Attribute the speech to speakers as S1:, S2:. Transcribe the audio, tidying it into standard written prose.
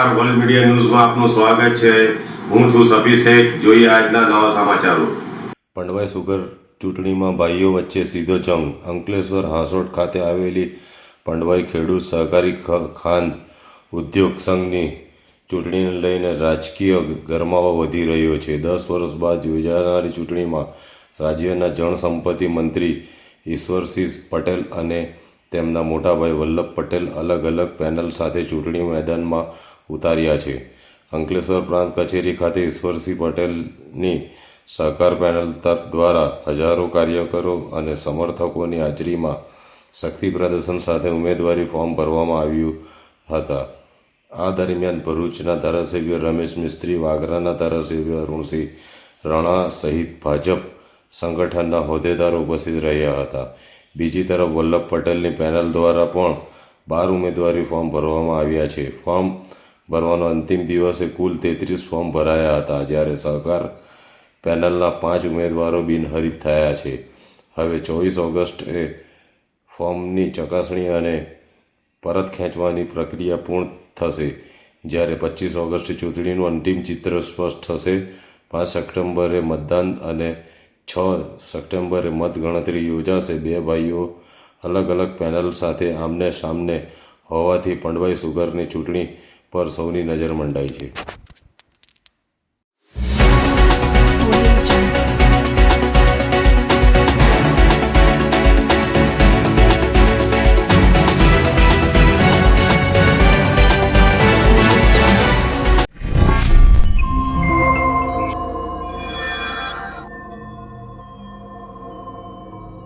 S1: નમસ્કાર, world media ન્યૂઝમાં આપનું સ્વાગત છે। હું છું સભી શેખ। જોઈએ આજના નવા સમાચારો।
S2: પંડવાઈ સુગર ચૂંટણીમાં ભાઈઓ વચ્ચે સીધો જંગ। અંકલેશ્વર હાંસોટ ખાતે આવેલી પંડવાઈ ખેડૂત સહકારી ખાંડ ઉદ્યોગ સંઘની ચૂંટણીને લઈને રાજકીય ગરમાવો વધી રહ્યો છે। 10 વર્ષ બાદ યોજાનારી ચૂંટણીમાં રાજ્યના જળસંપત્તિ મંત્રી ઈશ્વરસિંહ પટેલ અને તેમના મોટાભાઈ વલ્લભ પટેલ અલગ અલગ પેનલ સાથે ચૂંટણી મેદાનમાં ઉતાર્યા છે। અંકલેશ્વર પ્રાંત કચેરી ખાતે ઈશ્વરસિંહ પટેલની સહકાર પેનલ દ્વારા હજારો કાર્યકરો અને સમર્થકોની હાજરીમાં શક્તિ પ્રદર્શન સાથે ઉમેદવારી ફોર્મ ભરવામાં આવ્યું હતા। આ દરમિયાન ભરૂચના ધારાસભ્ય રમેશ મિસ્ત્રી, વાગરાના ધારાસભ્ય અરુણસિંહ રાણા સહિત ભાજપ સંગઠનના હોદ્દેદારો ઉપસ્થિત રહ્યા હતા। બીજી તરફ વલ્લભ પટેલની પેનલ દ્વારા પણ 12 ઉમેદવારી ફોર્મ ભરવામાં આવ્યા છે। ફોર્મ ભરવાનો અંતિમ દિવસે કુલ 33 ફોર્મ ભરાયા હતા, જ્યારે સહકાર પેનલના 5 ઉમેદવારો બિનહરીફ થયા છે। હવે 24 ઓગસ્ટે ફોર્મની ચકાસણી અને પરત ખેંચવાની પ્રક્રિયા પૂર્ણ થશે, જ્યારે 25 ઓગસ્ટે ચૂંટણીનું અંતિમ ચિત્ર સ્પષ્ટ થશે। 5 સપ્ટેમ્બરે મતદાન અને 6 સપ્ટેમ્બરે મતગણતરી યોજાશે। બે ભાઈઓ અલગ અલગ પેનલ સાથે આમને સામને હોવાથી પંડવાઈ સુગરની ચૂંટણી પર સૌની નજર મંડાઈ છે।